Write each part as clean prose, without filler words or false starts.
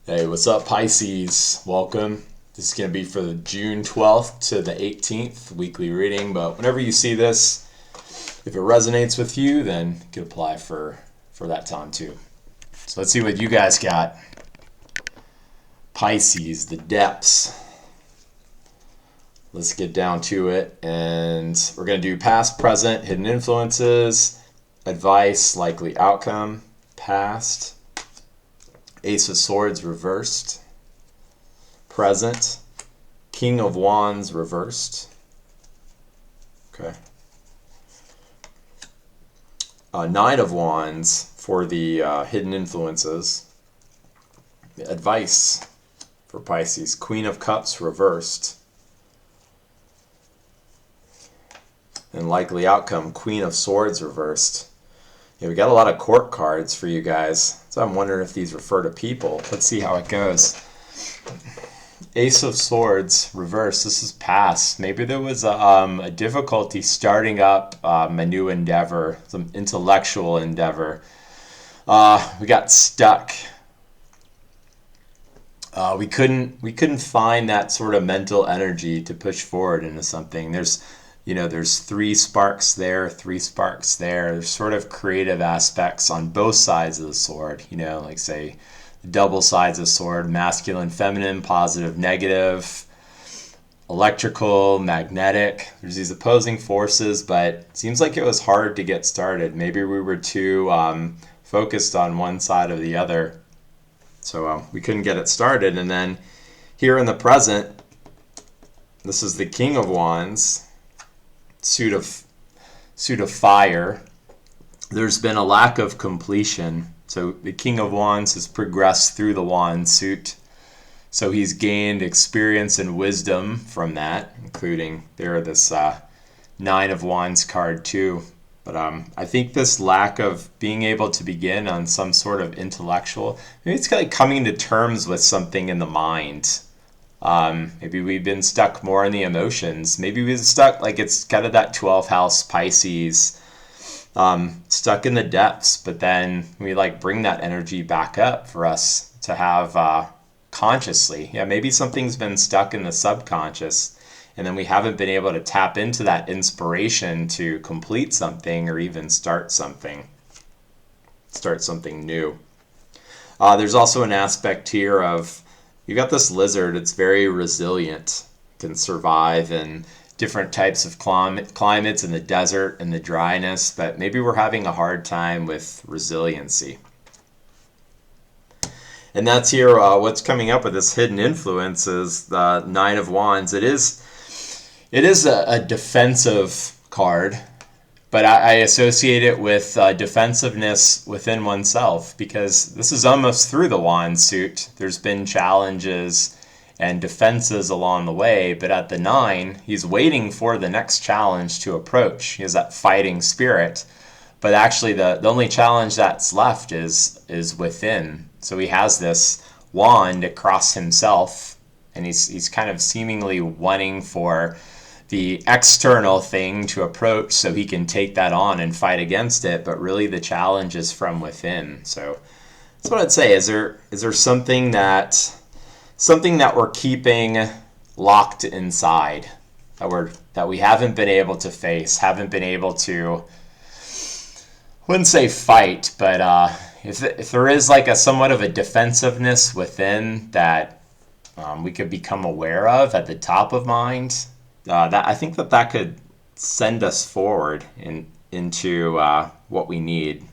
Hey, what's up, Pisces? Welcome. This is going to be for the June 12th to the 18th weekly reading, but whenever you see this, if it resonates with you, then you can apply for that time too. So let's see what you guys got. Pisces, the depths. Let's get down to it, and we're going to do past, present, hidden influences, advice, likely outcome, past, Ace of Swords reversed, present, King of Wands reversed. Okay. Nine of Wands for the hidden influences. Advice for Pisces, Queen of Cups reversed. And likely outcome, Queen of Swords reversed. Yeah, we got a lot of court cards for you guys. So I'm wondering if these refer to people. Let's see how it goes. Ace of Swords reversed. This is past. Maybe there was a difficulty starting up a new endeavor, some intellectual endeavor. We got stuck. We couldn't find that sort of mental energy to push forward into something. There's three sparks there, three sparks there. There's sort of creative aspects on both sides of the sword, like say double sides of sword, masculine, feminine, positive, negative, electrical, magnetic. There's these opposing forces, but it seems like it was hard to get started. Maybe we were too focused on one side or the other. So we couldn't get it started. And then here in the present, this is the King of Wands. Suit of fire. There's been a lack of completion. So the King of Wands has progressed through the wand suit. So he's gained experience and wisdom from that, including this Nine of Wands card too. But I think this lack of being able to begin on some sort of intellectual, maybe it's like coming to terms with something in the mind. Maybe we've been stuck more in the emotions. Maybe we've stuck, like it's kind of that 12th house Pisces, stuck in the depths, but then we bring that energy back up for us to have consciously. Yeah, maybe something's been stuck in the subconscious, and then we haven't been able to tap into that inspiration to complete something or even start something new. There's also an aspect here of you got this lizard. It's very resilient, can survive in different types of climates, in the desert and the dryness, but maybe we're having a hard time with resiliency. And that's here what's coming up with this hidden influence is the Nine of Wands. It is a defensive card, but I associate it with defensiveness within oneself, because this is almost through the wand suit. There's been challenges and defenses along the way, but at the 9, he's waiting for the next challenge to approach. He has that fighting spirit, but actually the only challenge that's left is within. So he has this wand across himself, and he's kind of seemingly wanting for the external thing to approach so he can take that on and fight against it, but really the challenge is from within. So that's what I'd say. Is there something that we're keeping locked inside that we haven't been able to face, haven't been able to, I wouldn't say fight, but if there is like a somewhat of a defensiveness within that we could become aware of at the top of mind, that I think that could send us forward into what we need.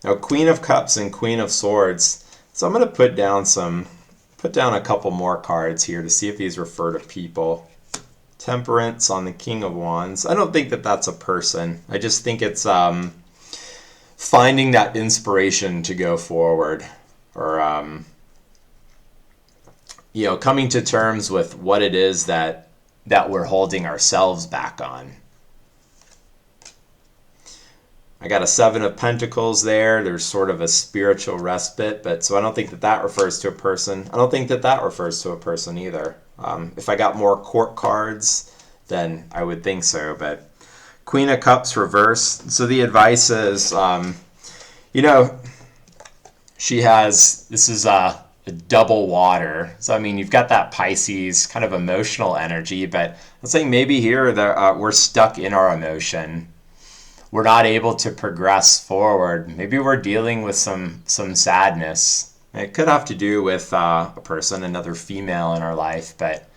Now, Queen of Cups and Queen of Swords. So I'm going to put down a couple more cards here to see if these refer to people. Temperance on the King of Wands. I don't think that that's a person. I just think it's finding that inspiration to go forward, or coming to terms with what it is that we're holding ourselves back on. I got a 7 of Pentacles there. There's sort of a spiritual respite, but so I don't think that refers to a person. I don't think that refers to a person either. If I got more court cards, then I would think so, but Queen of Cups reversed. So the advice is You know, this is a double water. So, I mean, you've got that Pisces kind of emotional energy, but I'm saying maybe here we're stuck in our emotion. We're not able to progress forward. Maybe we're dealing with some sadness. It could have to do with a person, another female in our life, but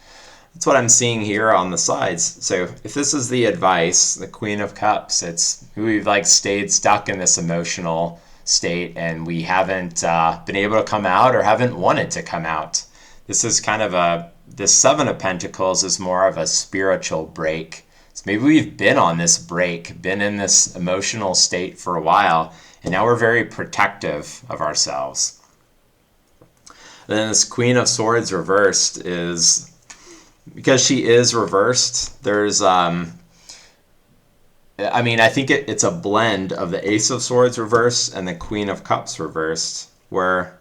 that's what I'm seeing here on the sides. So if this is the advice, the Queen of Cups, it's we've like stayed stuck in this emotional state and we haven't been able to come out or haven't wanted to come out. This is kind of this Seven of Pentacles is more of a spiritual break. So maybe we've been on this break, been in this emotional state for a while, and now we're very protective of ourselves. And then this Queen of Swords reversed is, because she is reversed, there's, I think it's a blend of the Ace of Swords reversed and the Queen of Cups reversed, where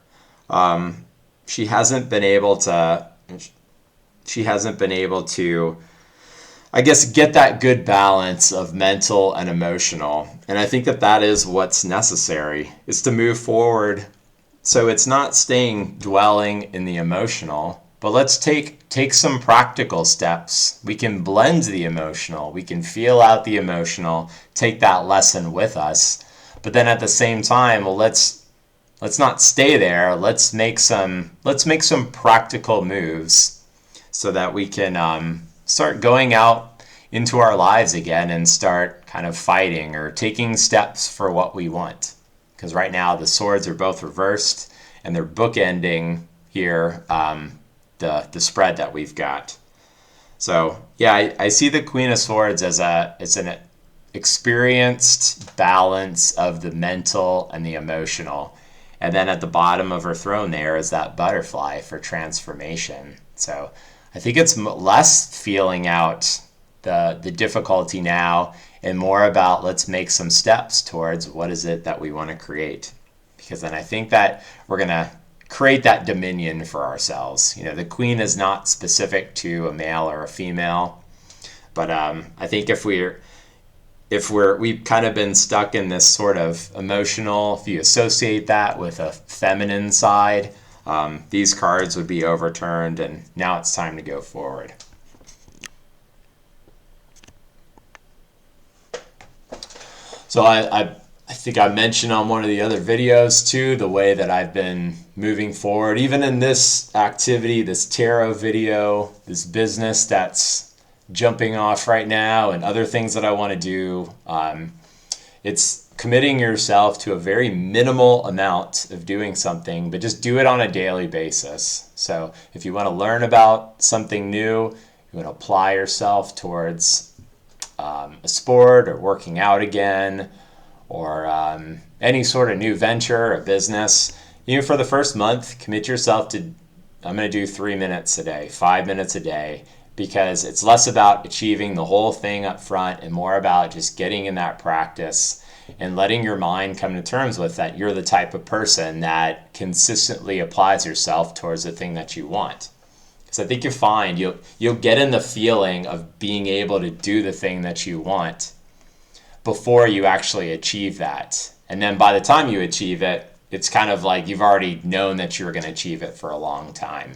she hasn't been able to, I guess, get that good balance of mental and emotional. And I think that is what's necessary, is to move forward. So it's not dwelling in the emotional, but let's take some practical steps. We can blend the emotional, we can feel out the emotional, take that lesson with us. But then at the same time, well, let's not stay there. Let's make some practical moves so that we can start going out into our lives again and start kind of fighting or taking steps for what we want. Because right now the swords are both reversed and they're bookending here the spread that we've got. So yeah, I see the Queen of Swords as an experienced balance of the mental and the emotional. And then at the bottom of her throne there is that butterfly for transformation. So I think it's less feeling out the difficulty now and more about let's make some steps towards what is it that we want to create. Because then I think that we're going to create that dominion for ourselves. The Queen is not specific to a male or a female, but I think if we've kind of been stuck in this sort of emotional, if you associate that with a feminine side, these cards would be overturned and now it's time to go forward. So I think I mentioned on one of the other videos too, the way that I've been moving forward, even in this activity, this tarot video, this business that's jumping off right now and other things that I want to do. It's committing yourself to a very minimal amount of doing something, but just do it on a daily basis. So if you want to learn about something new, you want to apply yourself towards a sport or working out again, or any sort of new venture or business, even for the first month, commit yourself to, I'm going to do 3 minutes a day, 5 minutes a day, because it's less about achieving the whole thing up front and more about just getting in that practice and letting your mind come to terms with that you're the type of person that consistently applies yourself towards the thing that you want. Because I think you'll find you'll get in the feeling of being able to do the thing that you want before you actually achieve that. And then by the time you achieve it, it's kind of like you've already known that you were going to achieve it for a long time.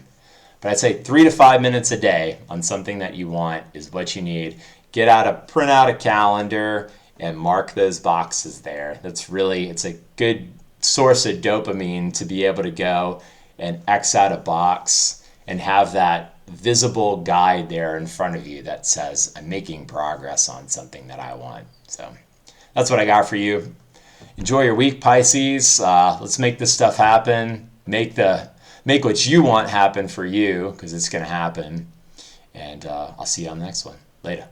But I'd say 3 to 5 minutes a day on something that you want is what you need. Print out a calendar and mark those boxes there. It's a good source of dopamine to be able to go and X out a box and have that visible guide there in front of you that says, I'm making progress on something that I want. So that's what I got for you. Enjoy your week, Pisces. Let's make this stuff happen. Make what you want happen for you, because it's going to happen. And I'll see you on the next one. Later.